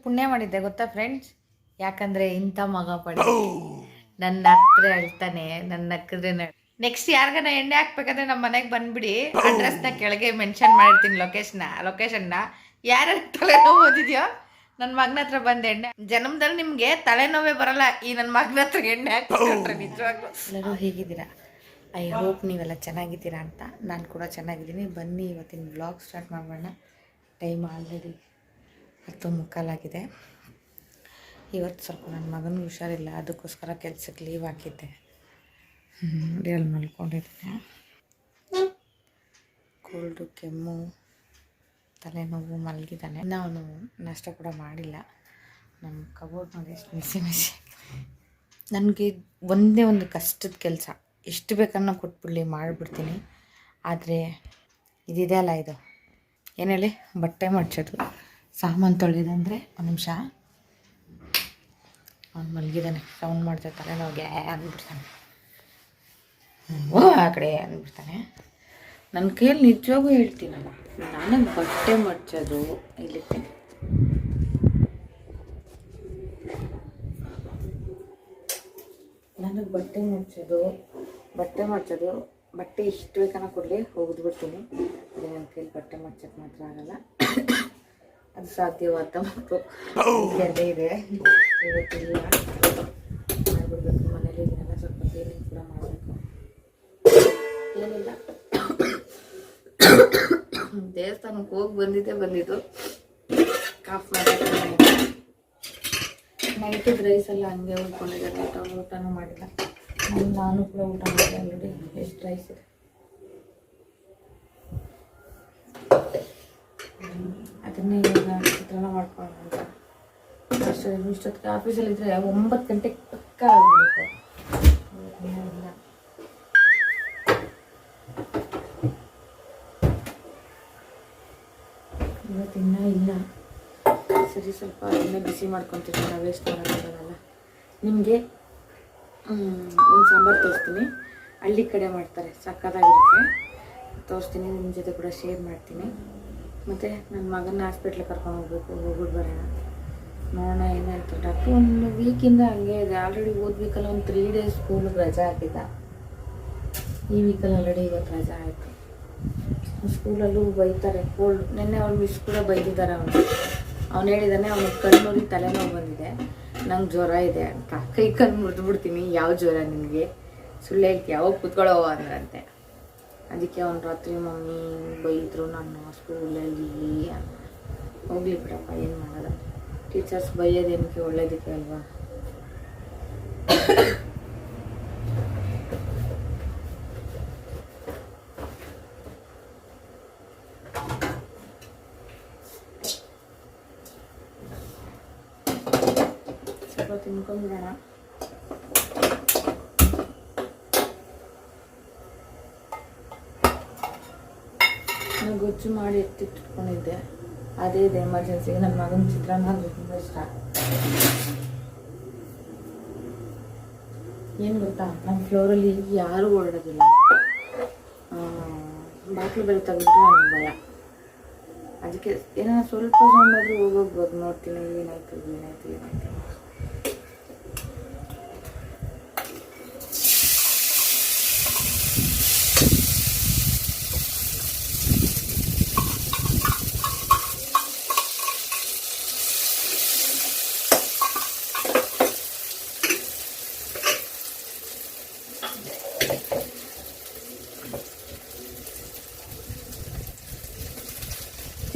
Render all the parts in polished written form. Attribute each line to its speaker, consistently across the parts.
Speaker 1: ಪುಣ್ಯ ಮಾಡಿದ್ದೆ ಗೊತ್ತಾ ಫ್ರೆಂಡ್ಸ್, ಯಾಕಂದರೆ ಇಂಥ ಮಗ ಪಡಿ ನನ್ನ ಹತ್ರ ಹೇಳ್ತಾನೆ, ನನ್ನ ಹಕ್ಕಿದ್ರೆ ನೆಕ್ಸ್ಟ್ ಯಾರಿಗಾನ ಎಣ್ಣೆ ಹಾಕ್ಬೇಕಾದ್ರೆ ನಮ್ಮ ಮನೆಗೆ ಬಂದ್ಬಿಡಿ, ಅಡ್ರೆಸ್ನ ಕೆಳಗೆ ಮೆನ್ಷನ್ ಮಾಡಿರ್ತೀನಿ, ಲೊಕೇಶನ್ನ ಯಾರ್ಯಾರು ತಲೆನೋವು ಓದಿದ್ಯೋ ನನ್ನ ಮಗನ ಹತ್ರ ಬಂದು ಎಣ್ಣೆ. ಜನ್ಮದಲ್ಲಿ ನಿಮಗೆ ತಲೆನೋವೇ ಬರಲ್ಲ ಈ ನನ್ನ ಮಗನ ಹತ್ರ ಎಣ್ಣೆ ಹಾಕ್ಕೊಂಡ್ರೆ. ನಿಜವಾಗ್ಲೂ ಎಲ್ಲರೂ ಹೇಗಿದ್ದೀರಾ? ಐ ಹೋಪ್ ನೀವೆಲ್ಲ ಚೆನ್ನಾಗಿದ್ದೀರಾ ಅಂತ. ನಾನು ಕೂಡ ಚೆನ್ನಾಗಿದ್ದೀನಿ. ಬನ್ನಿ ಇವತ್ತಿನ ಬ್ಲಾಗ್ ಸ್ಟಾರ್ಟ್ ಮಾಡೋಣ. ಟೈಮ್ ಆಲ್ರೆಡಿ 10:15 ಇವತ್ತು ಸ್ವಲ್ಪ ನನ್ನ ಮಗನಿಗೆ ಹುಷಾರಿಲ್ಲ, ಅದಕ್ಕೋಸ್ಕರ ಕೆಲಸಕ್ಕೆ ಲೀವ್ ಹಾಕಿದ್ದೆ. ನೋಡಿ ಅಲ್ಲಿ ಮಲ್ಕೊಂಡಿದ್ದೀನಿ. ಕೋಲ್ಡು, ಕೆಮ್ಮು, ತಲೆನೋವು, ಮಲಗಿದ್ದಾನೆ. ಇನ್ನು ಅವನು ನಾಷ್ಟ ಕೂಡ ಮಾಡಿಲ್ಲ. ನಮ್ಮ ಕಬೋರ್ಡ್ ನೋಡಿ ಎಷ್ಟು ಮೆಸಿ. ನನಗೆ ಒಂದೇ ಒಂದು ಕಷ್ಟದ ಕೆಲಸ, ಎಷ್ಟು ಬೇಕನ್ನ ಕೊಟ್ಬಿಡಲಿ ಮಾಡಿಬಿಡ್ತೀನಿ. ಆದರೆ ಇದಿದೆ ಅಲ್ಲ, ಇದು ಏನು ಹೇಳಿ, ಬಟ್ಟೆ ಮಡ್ಚೋದು, ಸಾಮಾನು ತೊಳೆಯೋದಂದರೆ ಒಂದು ನಿಮಿಷ. ಅವ್ನು ಮಲಗಿದ್ದಾನೆ, ಸೌಂಡ್ ಮಾಡ್ತಾ ತಲೆನೋವು ಗ್ಯಾ ಅಂದ್ಬಿಡ್ತಾನೆ, ಆ ಕಡೆ ಅಂದ್ಬಿಡ್ತಾನೆ. ನನ್ನ ಕೈಯಲ್ಲಿ ನಿಜವಾಗೂ ಹೇಳ್ತೀನಲ್ಲ, ನನಗೆ ಬಟ್ಟೆ ಮಡ್ಚೋದು ಇಲ್ಲಿರ್ತೀನಿ. ನನಗೆ ಬಟ್ಟೆ ಮಡ್ಚೋದು ಬಟ್ಟೆ ಇಷ್ಟು ಬೇಕನ್ನ ಕೊಡಲಿ ಹೋಗಿದ್ಬಿಡ್ತೀನಿ. ಅದೇ ನನ್ನ ಕೈಯಲ್ಲಿ ಬಟ್ಟೆ ಮಡ್ಚೋಕ್ಕೆ ಮಾತ್ರ ಆಗಲ್ಲ. ಅದು ಸಾಧ್ಯವಾದ ಮತ್ತು ಅದೇ ಇದೆ. ಇವತ್ತಿಲ್ಲ, ಮಾಡಿಬಿಡ್ಬೇಕು. ಮನೇಲಿ ಇದನ್ನೆಲ್ಲ ಸ್ವಲ್ಪ ಕ್ಲೀನಿಂಗ್ ಕೂಡ ಮಾಡಬೇಕು. ಏನಿಲ್ಲ, ದೇವಸ್ಥಾನಕ್ಕೆ ಹೋಗಿ ಬಂದಿದ್ದು. ಕಾಫ್ ಮಾಡಿ ನೈಟದ ರೈಸ್ ಎಲ್ಲ ಹಂಗೆ ಉಳ್ಕೊಂಡಿದ್ದಾರೆ. ಊಟನೂ ಮಾಡಿಲ್ಲ. ನಾನು ಕೂಡ ಊಟ ಮಾಡಿದೆ ಆಲ್ರೆಡಿ. ಎಷ್ಟು ರೈಸ್ ಇದೆ, ಅದನ್ನೇ ಇವಾಗ ಚಿತ್ರಾನ್ನ ಮಾಡ್ಕೊಳ್ಳೋಣ ಅಂತ. ಇಷ್ಟೊತ್ತಿಗೆ ಆಫೀಸಲ್ಲಿದ್ದರೆ 9 ಗಂಟೆಗೆ ಪಕ್ಕ ಆಗಬೇಕು. ಇಲ್ಲ, ಇವತ್ತಿನ್ನ ಇಲ್ಲ. ಸರಿ, ಸ್ವಲ್ಪ ಎಣ್ಣೆ ಬಿಸಿ ಮಾಡ್ಕೊತೀನಿ, ನಾವು ವೇಸ್ಟ್ ಮಾಡೋಕ್ಕಾಗಲ್ಲ. ನಿಮಗೆ ಒಂದು ಸಾಂಬಾರು ತೋರಿಸ್ತೀನಿ, ಹಳ್ಳಿ ಕಡೆ ಮಾಡ್ತಾರೆ, ಸಕ್ಕತ್ತಾಗಿರುತ್ತೆ. ತೋರಿಸ್ತೀನಿ, ನಿಮ್ಮ ಜೊತೆ ಕೂಡ ಶೇರ್ ಮಾಡ್ತೀನಿ. ಮತ್ತು ನನ್ನ ಮಗನ ಹಾಸ್ಪಿಟ್ಲಿಗೆ ಕರ್ಕೊಂಡು ಹೋಗ್ಬಿಟ್ಟು ಬರೋಣ. ನೋಡೋಣ ಏನಾಯ್ತು. ಡಾಕ್ಟ್ರು ಒಂದು ವೀಕಿಂದ ಹಂಗೆ ಇದೆ. ಆಲ್ರೆಡಿ ವೀಕಲ್ಲಿ ಒಂದು 3 days ಸ್ಕೂಲಿಗೆ ರಜೆ ಹಾಕಿದ್ದ. ಈ ವೀಕಲ್ಲಿ ಆಲ್ರೆಡಿ ಇವತ್ತು ರಜೆ ಆಯಿತು. ಸ್ಕೂಲಲ್ಲೂ ಬೈತಾರೆ, ಕೋಲ್ಡ್. ನಿನ್ನೆ ಅವ್ರು ಮಿಸ್ ಕೂಡ ಬೈದಿದ್ದಾರೆ. ಅವ್ನು ಹೇಳಿದ್ದಾನೆ, ಅವ್ನಿಗೆ ಕಣ್ಣೂರಿಗೆ ತಲೆನೋವು ಬಂದಿದೆ, ನಂಗೆ ಜ್ವರ ಇದೆ ಅಂತ. ಕೈ ಕಣ್ಣು ಮುರಿದ್ಬಿಡ್ತೀನಿ, ಯಾವ ಜ್ವರ ನಿನಗೆ, ಸುಳ್ಳು ಹೇಳ್ತಿ, ಯಾವಾಗ ಕೂತ್ಕೊಳ್ಳೋ ಅಂದ್ರಂತೆ. ಅದಕ್ಕೆ ಅವ್ನು ರಾತ್ರಿ ಮಮ್ಮಿ ಬೈದರು ನಾನು ಸ್ಕೂಲಲ್ಲಿ. ಹೋಗ್ಲಿ ಬಿಡಪ್ಪ, ಏನು ಮಾಡೋದು, ಟೀಚರ್ಸ್ ಬೈಯೋದೇನಕ್ಕೆ, ಒಳ್ಳೇದಕ್ಕೆ ಅಲ್ವಾ. ಸ್ವಲ್ಪ ತಿನ್ಕೊಂಡ್ಬಿಡೋಣ. ನಾನು ಗೊಜ್ಜು ಮಾಡಿ ಎತ್ತಿಟ್ಕೊಂಡಿದ್ದೆ, ಅದೇ ಇದೆ ಎಮರ್ಜೆನ್ಸಿಗೆ. ನನ್ನ ಮಗನ ಚಿತ್ರಾನ್ನ ಅಂದರೆ ತುಂಬ ಇಷ್ಟ. ಏನು ಗೊತ್ತಾ, ನಮ್ಮ ಫ್ಲೋರಲ್ಲಿ ಯಾರೂ ಓಡಾಡೋದಿಲ್ಲ. ಬಾಗಿಲು ಬೆಲೆ ತೆಗೆದ್ರೆ ನನಗೆ ಭಯ. ಅದಕ್ಕೆ ಏನಾದ್ರು ಸ್ವಲ್ಪ ಸೌಂಡ್ ಆದರೂ ಹೋಗೋಗ್ಬೋದು, ನೋಡ್ತೀನಿ ಏನಾಯ್ತು.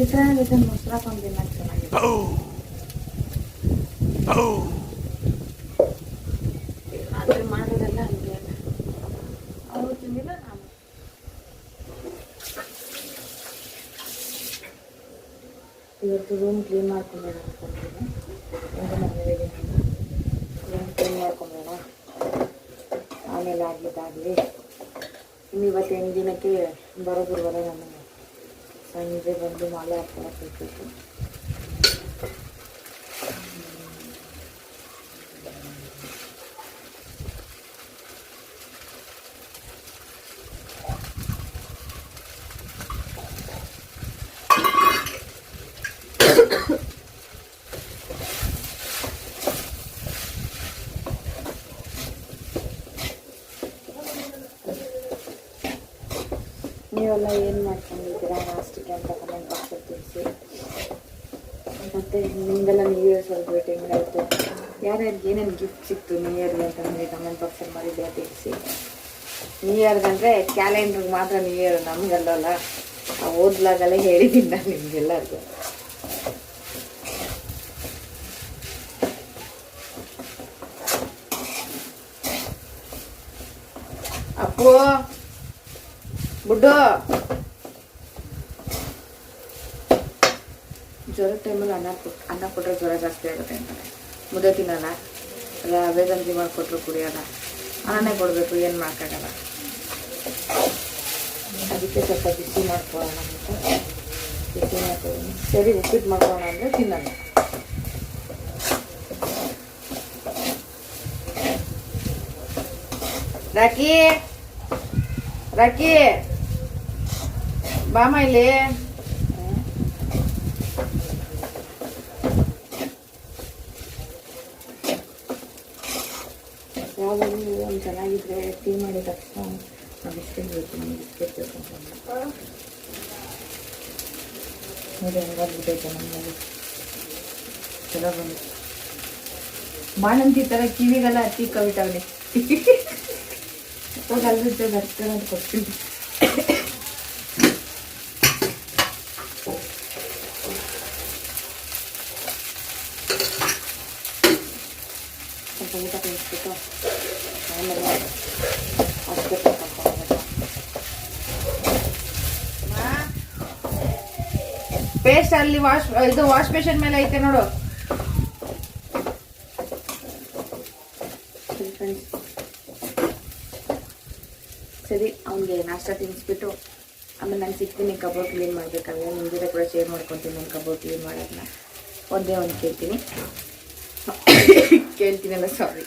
Speaker 1: ಚಿತ್ರಾನ್ನ ಜೊತೆ ಮೊಸರು ಹಾಕೊಂಡು ತಿನ್ನೋದು ಚೆನ್ನಾಗಿದೆ. ಆದರೆ ಮಾಡೋದೆಲ್ಲ ಹಂಗೆ, ಅವರು ತಿಂದಿಲ್ಲ, ನಾನು. ಇವತ್ತು ರೂಮ್ ಕ್ಲೀನ್ ಮಾಡ್ಕೊಂಬೇಡ ಅಂದ್ಕೊಂಡಿದ್ದೀನಿ. ರೂಮ್ ಕ್ಲೀನ್ ಮಾಡ್ಕೊಂಬೇಡ, ಆಮೇಲೆ ಆಗಲಿ. ಇನ್ನು ಇವತ್ತು ದಿನಕ್ಕೆ ಬರೋ ಗುರುವಾರ ನಾನು ಸಂಜೆ ಬಂದು ಮಾಲೆ ಹಾಕ್ಕೊಳಕ್ಕೆ ಹೋಗ್ಬೇಕು. ನೀವೆಲ್ಲ ಏನು ಮಾಡ್ಕೊಂಡಿದ್ದೀರಾ ಲಾಸ್ಟಿಗೆ ಅಂತ ಕಮೆಂಟ್ ಬಾಕ್ಸಲ್ಲಿ ತಿಳಿಸಿ. ಮತ್ತು ನಿಮಗೆಲ್ಲ ನ್ಯೂ ಇಯರ್ ಸೆಲೆಬ್ರೇಟಿಂಗ್ ಆಯಿತು, ಯಾರ್ಯಾರಿಗೆ ಏನೇನು ಗಿಫ್ಟ್ ಸಿಕ್ತು ನ್ಯೂ ಇಯರ್ಗೆ ಅಂತ ನನಗೆ ಕಮೆಂಟ್ ಬಾಕ್ಸಲ್ಲಿ ಮಾಡಿದ್ದೆ ತಿಳಿಸಿ. ನ್ಯೂ ಇಯರ್ಗಂದರೆ ಕ್ಯಾಲೆಂಡ್ರಿಗೆ ಮಾತ್ರ ನ್ಯೂ ಇಯರ್, ನಮಗಲ್ಲಲ್ಲ. ಓದ್ಲಾಗಲೇ ಹೇಳಿದ್ದೀನಿ ನಾನು ನಿಮಗೆಲ್ಲರಿಗೂ. ಅಪ್ಪು ಬುಡ್ಡು ಜ್ವರ ಟೈಮಲ್ಲಿ ಅನ್ನ ಕೊಟ್ಟರೆ ಜ್ವರ ಜಾಸ್ತಿ ಆಗುತ್ತೆ ಅಂತಾರೆ. ಮುದ್ದೆ ತಿನ್ನಲ್ಲ, ರವೆ ಗಂಜಿ ಮಾಡಿಕೊಟ್ರು ಕುಡಿಯೋಲ್ಲ, ಅನ್ನನೇ ಕೊಡಬೇಕು, ಏನು ಮಾಡೋಕ್ಕಾಗಲ್ಲ. ಅದಕ್ಕೆ ಸ್ವಲ್ಪ ಬಿಸಿ ಮಾಡ್ಕೊಳ್ಳೋಣ ಅಂತ ಬಿಸಿ ಮಾಡ್ಕೊಳ್ಳೋಣ. ಸರಿ ಉಪ್ಪಿಟ್ಟು ಮಾಡ್ಕೊಳ್ಳೋಣ ಅಂದರೆ ತಿನ್ನಲ್ಲ. ರಾಕಿ ರಾಕಿ ಬಾಮ ಇಲ್ಲಿ. ಯಾವಾಗಲೂ ಒಂದು ಚೆನ್ನಾಗಿದ್ರೆ ಟೀ ಮಾಡಿದ ತಕ್ಷಣ ನಾವು ಬಿಸ್ಕೆಟ್ ಬೇಕು, ನಮಗೆ ಬಿಸ್ಕೆಟ್ ಬೇಕು ಅಂತ ನೋಡಿ ಹೆಂಗಾಗ್ಬಿಟ್ಟೈತೆ ನಮ್ಮಲ್ಲಿ. ಚಲೋ ಬಂದು ಬಾಣಂತಿ ಥರ ಕಿವಿಗೆಲ್ಲ ಹತ್ತಿ ಕವಿತಾವನೆ. ಹೋಗಿ ಅಲ್ಲಿದ್ದೆ ಬರ್ತಾರೆ ಅಂತ ಕೊಡ್ತೀನಿ. ಸ್ವಲ್ಪ ಊಟ ಕಳಿಸ್ಬಿಟ್ಟು ಆಮೇಲೆ ಹಾಸ್ಪಿಟ್ಲ್ ಕರ್ಕೊಂಡು ಪೇಸ್ಟ್ ಅಲ್ಲಿ ವಾಶ್ ಬೇಷನ್ ಮೇಲೆ ಐತೆ ನೋಡು. ಸರಿ, ಅವನಿಗೆ ನಾಷ್ಟ ತಿನ್ನಿಸ್ಬಿಟ್ಟು ಆಮೇಲೆ ನಾನು ಸಿಗ್ತೀನಿ. ಕಬೋರ್ಡ್ ಕ್ಲೀನ್ ಮಾಡಬೇಕಲ್ಲ, ನಿಮ್ಮ ಜೊತೆ ಕೂಡ ಶೇರ್ ಮಾಡ್ಕೊತೀನಿ. ನಾನು ಕಬೋರ್ಡ್ ಕ್ಲೀನ್ ಮಾಡೋದನ್ನ ಒಂದೇ ಒಂದು ಕೇಳ್ತೀನಲ್ಲ, ಸಾರಿ.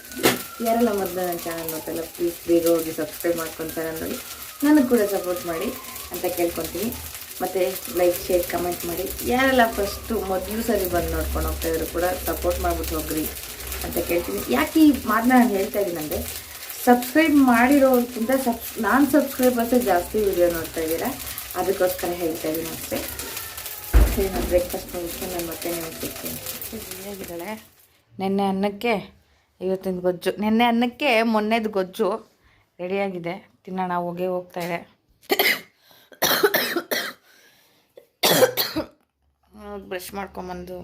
Speaker 1: ಯಾರೆಲ್ಲ ಮೊದಲು ನನ್ನ ಚಾನಲ್ ನೋಡ್ತಾಯಿಲ್ಲ ಪ್ಲೀಸ್ ಬೇಗ ಹೋಗಿ ಸಬ್ಸ್ಕ್ರೈಬ್ ಮಾಡ್ಕೊಂಡು ಚಾನಲ್ ನೋಡಿ ನನಗೆ ಕೂಡ ಸಪೋರ್ಟ್ ಮಾಡಿ ಅಂತ ಕೇಳ್ಕೊತೀನಿ. ಮತ್ತು ಲೈಕ್ ಶೇರ್ ಕಮೆಂಟ್ ಮಾಡಿ. ಯಾರೆಲ್ಲ ಫಸ್ಟು ಮೊದಲು ಸರಿ ಬಂದು ನೋಡ್ಕೊಂಡು ಹೋಗ್ತಾಯಿದ್ರು ಕೂಡ ಸಪೋರ್ಟ್ ಮಾಡಿಬಿಟ್ಟು ಹೋಗ್ರಿ ಅಂತ ಕೇಳ್ತೀನಿ. ಯಾಕೆ ಈ ಮಾತನ್ನ ನಾನು ಹೇಳ್ತಾ ಇದ್ದೀನಂದರೆ, ಸಬ್ಸ್ಕ್ರೈಬ್ ಮಾಡಿರೋದಕ್ಕಿಂತ ನಾನ್ ಸಬ್ಸ್ಕ್ರೈಬರ್ಸೇ ಜಾಸ್ತಿ ವಿಡಿಯೋ ನೋಡ್ತಾ ಇದ್ದೀರಾ, ಅದಕ್ಕೋಸ್ಕರ ಹೇಳ್ತಾ ಇದ್ದೀನಿ ಅಷ್ಟೇ. ಸರಿ, ನಾನು ಬ್ರೇಕ್ಫಾಸ್ಟ್ ಮುಗಿಸ್ಕೊಂಡು ನಾನು ಮತ್ತೆ ನೀವು ಸಿಗ್ತೀನಿ. ಹೇಗಿದ್ದಾಳೆ? ನೆನ್ನೆ ಅನ್ನಕ್ಕೆ ಇವತ್ತಿನ ಗೊಜ್ಜು, ನೆನ್ನೆ ಅನ್ನಕ್ಕೆ ಮೊನ್ನೆದು ಗೊಜ್ಜು ರೆಡಿಯಾಗಿದೆ, ತಿನ್ನೋಣ. ಹೋಗ್ತಾಯಿದೆ. ಬ್ರಷ್ ಮಾಡ್ಕೊಂಬಂದು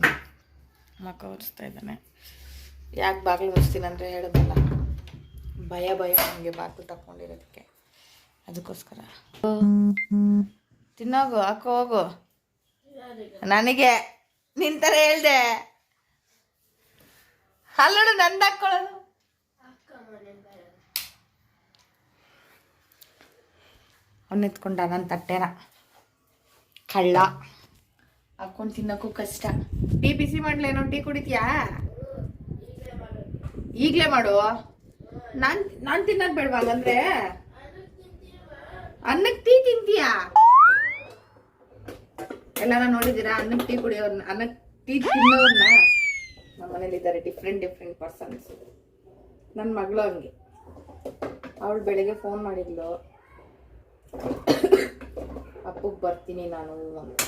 Speaker 1: ಮಕ್ಕ ಒರೆಸ್ತಾ ಇದ್ದಾನೆ. ಯಾಕೆ ಬಾಗಿಲು ಮುಚ್ತೀನಂದರೆ ಹೇಳೋದಲ್ಲ, ಭಯ ನನಗೆ ಬಾಗಿಲು ತಗೊಂಡಿರೋದಕ್ಕೆ, ಅದಕ್ಕೋಸ್ಕರ. ತಿನ್ನೋಗು, ಹಾಕೋ ಹೋಗು. ನನಗೆ ನಿಂತರ ಹೇಳ್ದೆ ಅಲ್ಲೋಡು, ನಂದು ಹಾಕ್ಕೊಳ್ಳೋದು. ಅವ್ನು ಎತ್ಕೊಂಡ ನನ್ನ ತಟ್ಟೆನ ಕಳ್ಳ ಹಾಕ್ಕೊಂಡು ತಿನ್ನೋಕ್ಕೂ ಕಷ್ಟ. ಟೀ ಬಿಸಿ ಮಾಡ್ಲೇನೋ? ಟೀ ಕುಡಿತೀಯಾ? ಈಗಲೇ ಮಾಡು. ನಾನು ತಿನ್ನೋದು ಬೇಡವಾ? ಅಂದ್ರೆ ಅನ್ನಕ್ಕೆ ಟೀ ತಿಂತೀಯಾ? ಎಲ್ಲಾರ ನೋಡಿದ್ದೀರಾ ಅನ್ನಕ್ಕೆ ಟೀ ಕುಡಿಯೋರ್ನ, ಅನ್ನಕ್ಕೆ ಟೀ ತಿನ್ನೋರ್ನ? ನಮ್ಮ ಮನೇಲಿದ್ದಾರೆ ಡಿಫ್ರೆಂಟ್ ಪರ್ಸನ್ಸ್. ನನ್ನ ಮಗಳು ಹಂಗೆ. ಅವಳು ಬೆಳಿಗ್ಗೆ ಫೋನ್ ಮಾಡಿದ್ಲು, ಅಪ್ಪಗೆ ಬರ್ತೀನಿ ನಾನು ಅಂತ.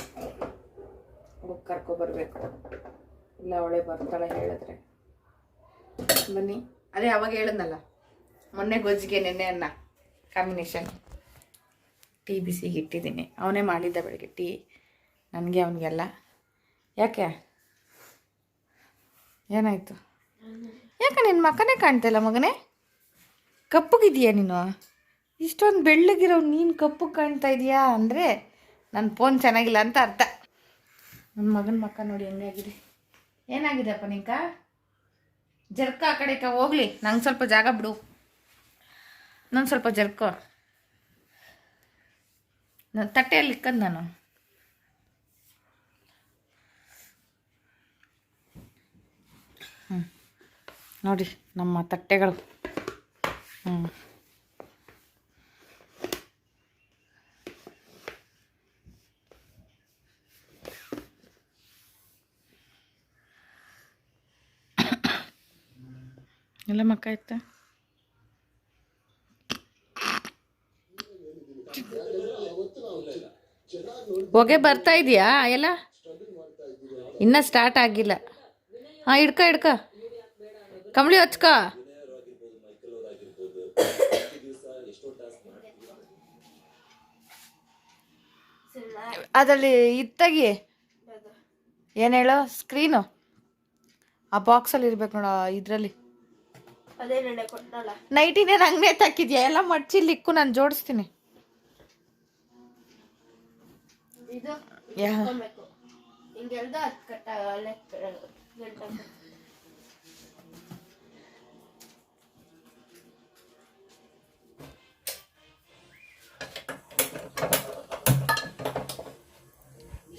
Speaker 1: ಹೋಗಿ ಕರ್ಕೊಬರ್ಬೇಕು, ಇಲ್ಲ ಅವಳೇ ಬರ್ತಾಳೆ ಹೇಳಿದ್ರೆ. ಬನ್ನಿ. ಅದೇ ಅವಾಗ ಹೇಳಿದ್ನಲ್ಲ, ಮೊನ್ನೆ ಗೊಜ್ಜಿಗೆ ನೆನ್ನೆ ಅನ್ನ ಕಾಂಬಿನೇಷನ್. ಟೀ ಬಿಸಿಗೆ ಇಟ್ಟಿದ್ದೀನಿ. ಅವನೇ ಮಾಡಿದ್ದ ಬೆಳಗ್ಗೆ ಟೀ, ನನಗೆ ಅವನಿಗೆಲ್ಲ. ಯಾಕೆ ಏನಾಯಿತು? ಯಾಕೆ ನಿನ್ನ ಮಕ್ಕನೇ ಕಾಣ್ತಾಯಿಲ್ಲ ಮಗನೇ? ಕಪ್ಪಗಿದೆಯಾ ನೀನು? ಇಷ್ಟೊಂದು ಬೆಳ್ಳಗಿರೋ ನೀನು ಕಪ್ಪಗೆ ಕಾಣ್ತಾ ಇದೆಯಾ ಅಂದರೆ ನನ್ನ ಫೋನ್ ಚೆನ್ನಾಗಿಲ್ಲ ಅಂತ ಅರ್ಥ. ನನ್ನ ಮಗನ ಮಕ್ಕ ನೋಡಿ ಹೆಂಗಾಗಿದೆ. ಏನಾಗಿದೆಪ್ಪ ನಿಂಕ? ಜರ್ಕ ಆ ಕಡೆ ಹೋಗ್ಲಿ, ನಂಗೆ ಸ್ವಲ್ಪ ಜಾಗ ಬಿಡು. ನಾನು ಸ್ವಲ್ಪ ಜರ್ಕೋ, ನನ್ನ ತಟ್ಟೆಯಲ್ಲಿ ಇಕ್ಕದು ನಾನು. ನೋಡಿ ನಮ್ಮ ತಟ್ಟೆಗಳು. ಎಲ್ಲ ಮಕ್ಕ ಇತ್ತ. ಹೊಗೆ ಬರ್ತಾ ಇದೆಯಾ ಎಲ್ಲ? ಇನ್ನೂ ಸ್ಟಾರ್ಟ್ ಆಗಿಲ್ಲ. ಹಾಂ, ಹಿಡ್ಕ ಕಂಬಳಿ ಹಚ್ಕ. ಅದರಲ್ಲಿ ಇತ್ತಾಗಿ ಏನು ಹೇಳೋ ಸ್ಕ್ರೀನು ಆ ಬಾಕ್ಸಲ್ಲಿ ಇರ್ಬೇಕು ನೋಡ. ಇದರಲ್ಲಿ ನೈಟಿನೇ ನಂಗೆ ತಾಕಿದ್ಯಾ? ಎಲ್ಲ ಮಡ್ಚಿ ಲಿಕ್ಕು ನಾನು ಜೋಡಿಸ್ತೀನಿ.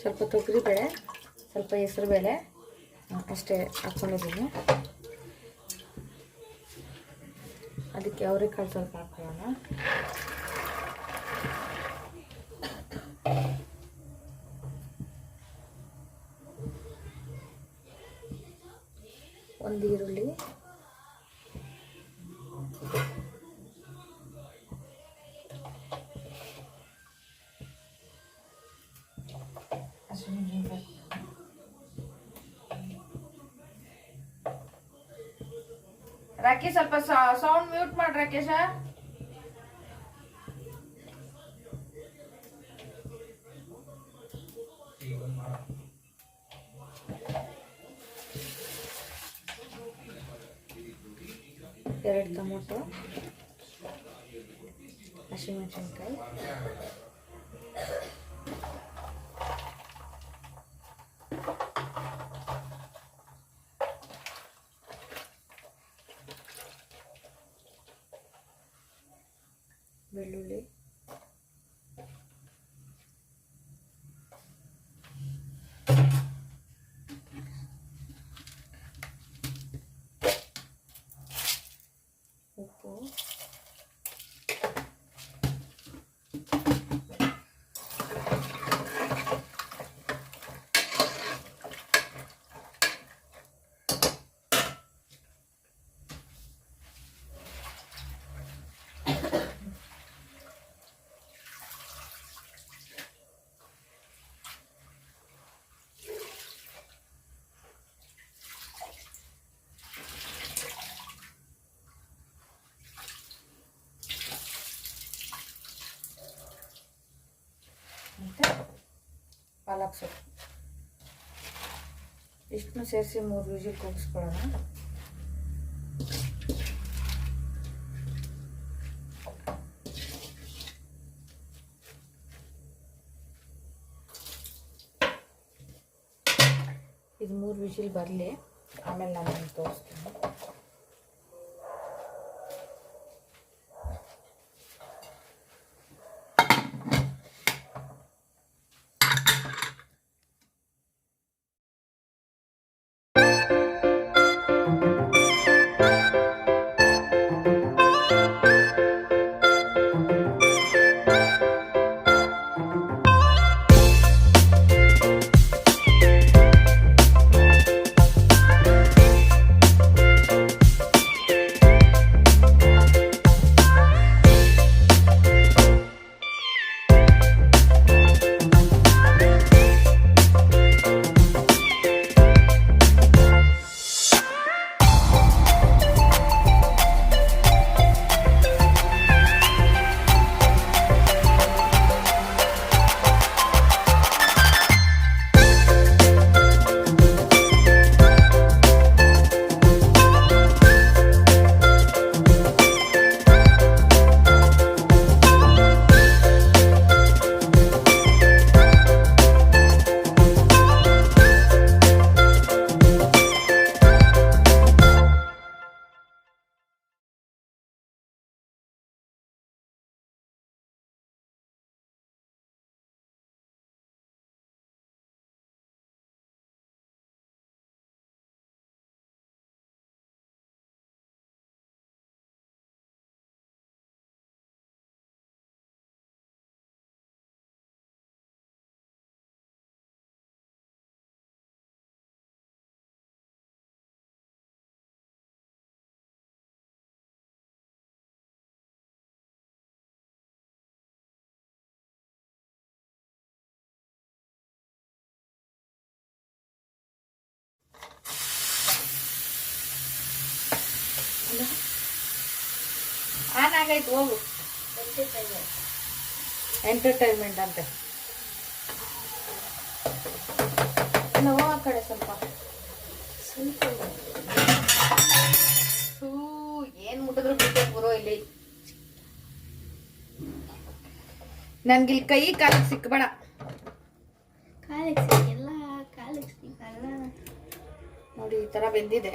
Speaker 1: ಸ್ವಲ್ಪ ತೊಗರಿ ಬೇಳೆ, ಸ್ವಲ್ಪ ಹೆಸರು ಬೇಳೆ ಅಷ್ಟೇ ಹಾಕ್ಕೊಂಡಿದ್ದೀನಿ. ಅದಕ್ಕೆ ಅವರೆಕಾಳು ಸ್ವಲ್ಪ ಹಾಕೊಳ್ಳೋಣ. ಒಂದು ಈರುಳ್ಳಿ, ರಾಕೇಶ್ ಸ್ವಲ್ಪ ಸೌಂಡ್ ಮ್ಯೂಟ್ ಮಾಡಿ ರಾಕೇಶ. ಎರಡು ಟೊಮೊಟೊ, ಹಸಿಮೆಣಸಿನ್ಕಾಯಿ, ಬೆಳ್ಳುಳ್ಳಿ, ಉಪ್ಪು, ಮತ್ತು ಪಾಲಕ್ ಸೊಪ್ಪು ಇಷ್ಟನ್ನು ಸೇರಿಸಿ 3 ವಿಜಿಲ್ ಕೂಗಿಸ್ಕೊಳ್ಳೋಣ. ಇದು 3 ವಿಜಿಲ್ ಬರಲಿ, ಆಮೇಲೆ ನಾನು ತೋರಿಸ್ತೀನಿ. ಆನ್ ಆಗೈತೆ ಹೋಗು. ಎಂಟರ್ಟೈನ್ಮೆಂಟ್ ಅಂತೆ. ನಾವು ಆ ಕಡೆ ಸ್ವಲ್ಪ ಏನ್ ಮುಟ್ಟಿದ್ರು ಬಿಟ್ಟೆ ಬರೋ ಇಲ್ಲಿ. ನನ್ಗಿಲ್ ಕೈ ಕಾಲಿಗೆ ಸಿಕ್ಕಬೇಡ. ನೋಡಿ ಈ ತರ ಬೆಂದಿದೆ.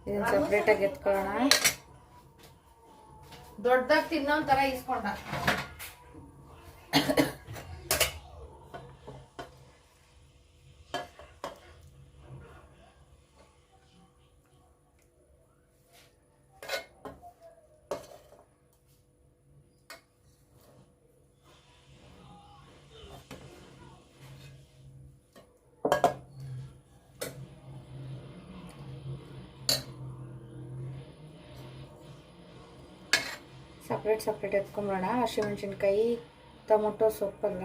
Speaker 1: ಇದನ್ನ ಸಪ್ರೇಟ್ ಆಗಿ ಎತ್ಕೊಳ್ಳೋಣ. ದೊಡ್ಡದಾಗಿ ತಿನ್ನೋ ತರ ಇಸ್ಕೊಂಡ. ಸಪ್ರೇಟ್ ಎತ್ಕೊಂಬಿಡೋಣ. ಹಸಿಮೆಣಸಿನ್ಕಾಯಿ, ಟೊಮೊಟೊ ಸೊಪ್ಪಲ್ಲ.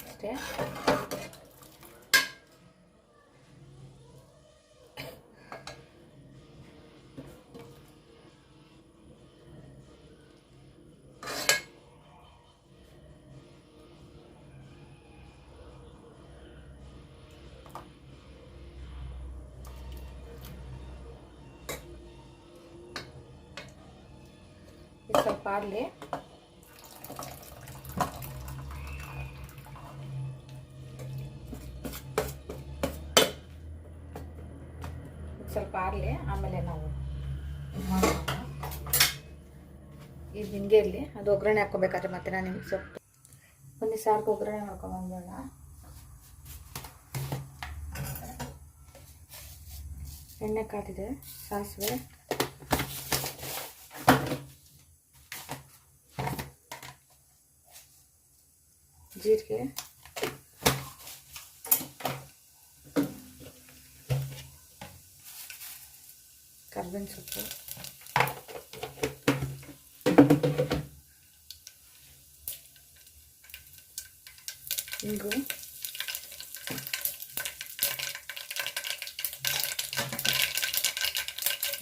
Speaker 1: ಅಷ್ಟೇ. ಸ್ವಲ್ಪ ಆಗಲಿ. ಸ್ವಲ್ಪ ಆಗಲಿ, ಆಮೇಲೆ ನಾವು ಇದು ಹಿಂಗೆ ಇರಲಿ. ಅದು ಒಗ್ಗರಣೆ ಹಾಕ್ಕೋಬೇಕಾದ್ರೆ ಮತ್ತೆ ನಾನು ನಿಮ್ಗೆ ಸೊಪ್ಪು ಒಂದು ಸಾರ್ಗೆ ಒಗ್ಗರಣೆ ಮಾಡ್ಕೊಂಡ್ಬಂದ್ಬೇಡ. ಎಣ್ಣೆ ಕಾದಿದೆ, ಸಾಸಿವೆ, ಜೀರಿಗೆ, ಕರ್ಬೇವಿನ ಸೊಪ್ಪು, ಇಂಗು,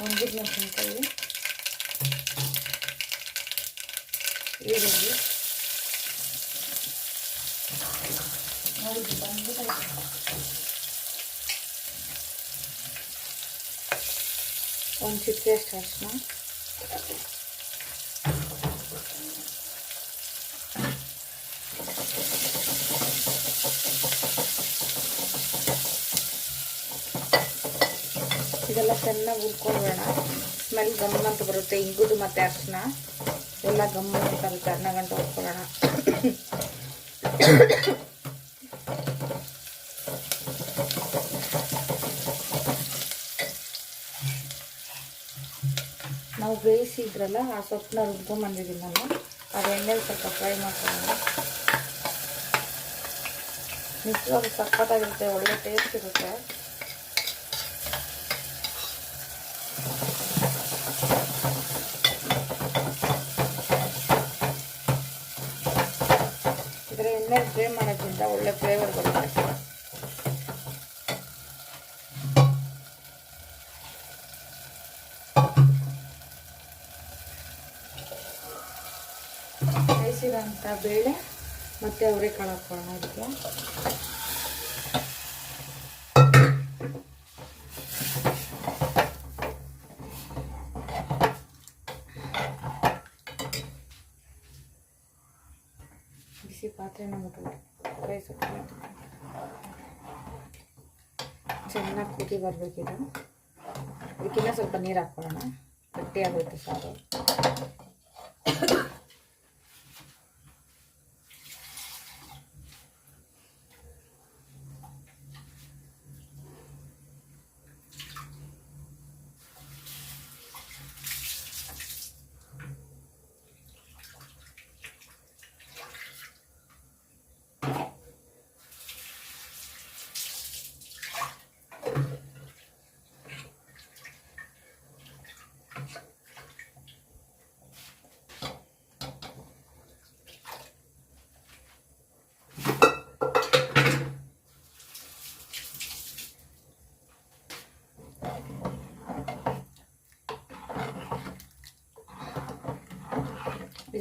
Speaker 1: ಒಣಗಿದ ಮೆಣಸಿನಕಾಯಿ, ಈರುಳ್ಳಿ, ಒಂದು ಚಿಟಿಕೆ ಅಷ್ಟು ಅರಿಶಿನ, ಇದೆಲ್ಲ ಚೆನ್ನಾಗಿ ಹುರ್ಕೊಂಡ್ಬೇಡ. ಸ್ಮೆಲ್ ಗಮ್ ಅಂತ ಬರುತ್ತೆ. ಇಂಗುದು ಮತ್ತು ಅರಿಶಿನ ಎಲ್ಲ ಗಮ್ಮು ಅಂತ ಅರ್ಧ ಗಂಟೆ ಹುರ್ಕೊಳ್ಳೋಣ. ನಾವು ಬೇಯಿಸಿದ್ರಲ್ಲ ಆ ಸೊಪ್ಪನ್ನ ರುಬ್ಕೊಂಡ್ಬಂದಿದ್ದೀನಿ ನಾನು. ಅದು ಎಣ್ಣೆಲಿ ಸ್ವಲ್ಪ ಫ್ರೈ ಮಾಡ್ಕೊಳ್ಳೋಣ. ನಿಜವಾಗ್ಲೂ ಸಖತ್ತಾಗಿರುತ್ತೆ, ಒಳ್ಳೆ ಟೇಸ್ಟ್ ಇರುತ್ತೆ. ಇದರ ಎಣ್ಣೆಲಿ ಫ್ರೈ ಮಾಡೋದ್ರಿಂದ ಒಳ್ಳೆ ಫ್ಲೇವರ್ ಬರುತ್ತೆ. ಬೇಯಿಸಿರೋಂಥ ಬೇಳೆ ಮತ್ತು ಅವರೆಕಾಳು ಹಾಕ್ಕೊಳ್ಳೋಣ ಇದಕ್ಕೆ. ಬಿಸಿ ಪಾತ್ರೆನ ಮುಟ್ಟಲ್ಲ, ಕೈ ಸುಟ್ಟು ಚೆನ್ನಾಗಿ ಕುದಿ ಬರಬೇಕಿದು. ಇದಕ್ಕಿನ್ನ ಸ್ವಲ್ಪ ನೀರು ಹಾಕ್ಕೊಳ್ಳೋಣ, ಗಟ್ಟಿಯಾಗುತ್ತೆ ಸಾರು.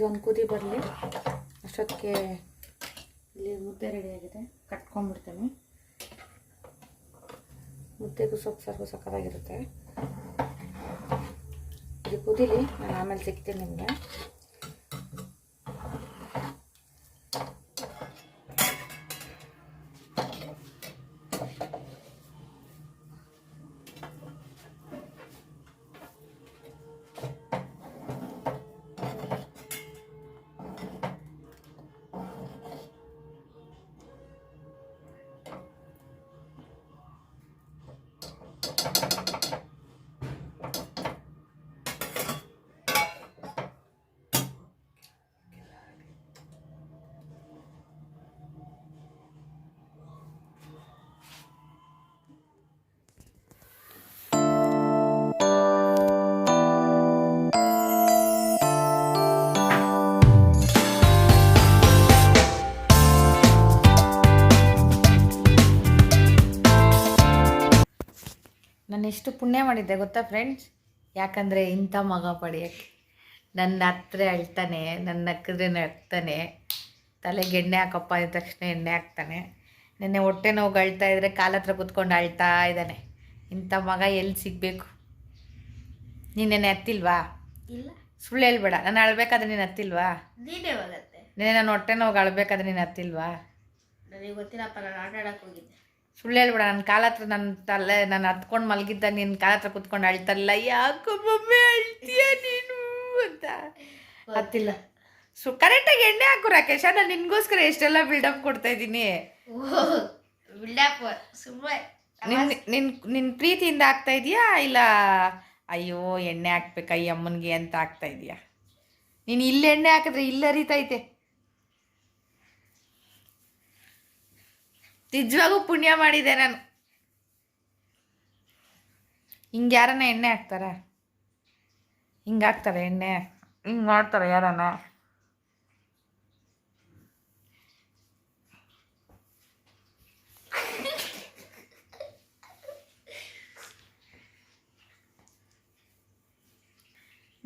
Speaker 1: ಇದೊಂದು ಕುದಿ ಬರಲಿ. ಅಷ್ಟೊತ್ತಿಗೆ ಇಲ್ಲಿ ಮುದ್ದೆ ರೆಡಿಯಾಗಿದೆ, ಕಟ್ಕೊಂಡ್ಬಿಡ್ತೇನೆ. ಮುದ್ದೆಗೂ ಸೊಪ್ಪು ಸಾರಿಗೂ ಸಕ್ಕತ್ತಾಗಿರುತ್ತೆ. ಇದು ಕುದೀಲಿ, ನಾನು ಆಮೇಲೆ ಸಿಗ್ತೀನಿ ನಿಮಗೆ. ನಾನು ಎಷ್ಟು ಪುಣ್ಯ ಮಾಡಿದ್ದೆ ಗೊತ್ತಾ ಫ್ರೆಂಡ್ಸ್? ಯಾಕಂದರೆ ಇಂಥ ಮಗ ಪಡೆಯೋಕ್ಕೆ. ನನ್ನ ಹತ್ರ ಅಳ್ತಾನೆ, ನನ್ನ ನಕ್ಕಿದ್ರೆ ನಗ್ತಾನೆ, ತಲೆಗೆ ಎಣ್ಣೆ ಹಾಕಪ್ಪ ಅಂದ ತಕ್ಷಣ ಎಣ್ಣೆ ಹಾಕ್ತಾನೆ. ನೆನ್ನೆ ಹೊಟ್ಟೆ ನೋವು ಅಳ್ತಾ ಇದ್ದರೆ ಕಾಲ ಹತ್ರ ಕೂತ್ಕೊಂಡು ಅಳ್ತಾ ಇದ್ದಾನೆ. ಇಂಥ ಮಗ ಎಲ್ಲಿ ಸಿಗಬೇಕು? ನೀನು ನೆನ್ನೆ ಹತ್ತಿಲ್ವಾ?
Speaker 2: ಇಲ್ಲ,
Speaker 1: ಸುಳ್ಳು ಹೇಳ್ಬೇಡ. ನಾನು ಅಳ್ಬೇಕಾದ್ರೆ ನೀನು ಹತ್ತಿಲ್ವಾ?
Speaker 2: ನೀನೇ ಹೋಗತ್ತೆ.
Speaker 1: ನೆನ್ನೆ ನಾನು ಹೊಟ್ಟೆ ನೋವು ಅಳ್ಬೇಕಾದ್ರೆ ನೀನು ಹತ್ತಿಲ್ವಾ?
Speaker 2: ನನಗೆ ಗೊತ್ತಿಲ್ಲಪ್ಪ, ನಾನು ಆಟ ಆಡಕ್ಕೆ ಹೋಗಿದ್ದೆ.
Speaker 1: ಸುಳ್ಳು ಹೇಳ್ಬೇಡ. ನನ್ನ ಕಾಲ ಹತ್ರ ನನ್ನ ತಲೆ ನಾನು ಹತ್ಕೊಂಡು ಮಲಗಿದ್ದಾಗ ನಿನ್ನ ಕಾಲ ಹತ್ರ ಕುತ್ಕೊಂಡು ಅಳ್ತಲ್ಲ, ಯಾಕೋ ಮಮ್ಮಿ ಅಳ್ತೀಯ ನೀನು ಅಂತ. ಹತ್ತಿಲ್ಲ. ಕರೆಕ್ಟಾಗಿ ಎಣ್ಣೆ ಹಾಕು ರಾಕೇಶ. ನಾನು ನಿನ್ಗೋಸ್ಕರ ಎಷ್ಟೆಲ್ಲ ಬಿಲ್ಡಪ್ ಕೊಡ್ತಾ ಇದ್ದೀನಿ.
Speaker 2: ಬಿಲ್ಡಪ್ ಸುಮ್ಮನೆ
Speaker 1: ನಿನ್ನ ಪ್ರೀತಿಯಿಂದ ಆಗ್ತಾ ಇದೆಯಾ ಇಲ್ಲ ಅಯ್ಯೋ ಎಣ್ಣೆ ಹಾಕ್ಬೇಕಾ ಈ ಅಮ್ಮನಿಗೆ ಅಂತ ಆಗ್ತಾ ಇದೆಯಾ? ನೀನು ಇಲ್ಲಿ ಎಣ್ಣೆ ಹಾಕಿದ್ರೆ ಇಲ್ಲಿ ಹರಿತೈತೆ. ನಿಜವಾಗೂ ಪುಣ್ಯ ಮಾಡಿದೆ ನಾನು. ಹಿಂಗೆ ಯಾರನ್ನ ಎಣ್ಣೆ ಹಾಕ್ತಾರ? ಹಿಂಗೆ ಹಾಕ್ತಾರೆ ಎಣ್ಣೆ? ಹಿಂಗೆ ಮಾಡ್ತಾರೆ ಯಾರನ್ನ?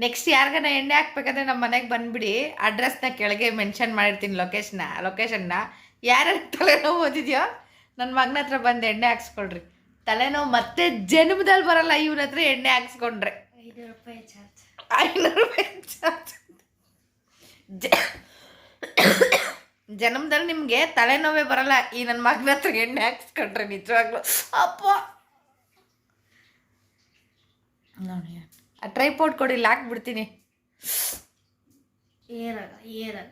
Speaker 1: ನೆಕ್ಸ್ಟ್ ಯಾರಿಗಾನ ಎಣ್ಣೆ ಹಾಕ್ಬೇಕಾದ್ರೆ ನಮ್ಮ ಮನೆಗೆ ಬಂದುಬಿಡಿ. ಅಡ್ರೆಸ್ನ ಕೆಳಗೆ ಮೆನ್ಷನ್ ಮಾಡಿರ್ತೀನಿ, ಲೊಕೇಶನ್ನ. ಯಾರ್ಯಾರು ತಲೆನೋವು ಓದಿದೆಯೋ ನನ್ನ ಮಗನ ಹತ್ರ ಬಂದು ಎಣ್ಣೆ ಹಾಕ್ಸ್ಕೊಳ್ರಿ. ತಲೆನೋವು ಮತ್ತೆ ಜನ್ಮದಲ್ಲಿ ಬರಲ್ಲ ಇವನ ಹತ್ರ ಎಣ್ಣೆ ಹಾಕ್ಸ್ಕೊಂಡ್ರೆ.
Speaker 2: 500 ರೂಪಾಯಿ ಚಾರ್ಜ್.
Speaker 1: 500 ರೂಪಾಯಿ ಚಾರ್ಜ್. ಜನ್ಮದಲ್ಲಿ ನಿಮಗೆ ತಲೆನೋವೇ ಬರಲ್ಲ ಈ ನನ್ನ ಮಗನ ಹತ್ರ ಎಣ್ಣೆ ಹಾಕ್ಸ್ಕೊಂಡ್ರೆ. ನಿಜವಾಗ್ಲೂ ಅಪ್ಪ ನೋಡಿ, ಆ ಟ್ರೈಪೋರ್ಡ್ ಕೊಡಿ, ಇಲ್ಲಿ ಹಾಕ್ಬಿಡ್ತೀನಿ.
Speaker 2: ಏನಾಗಲ್ಲ.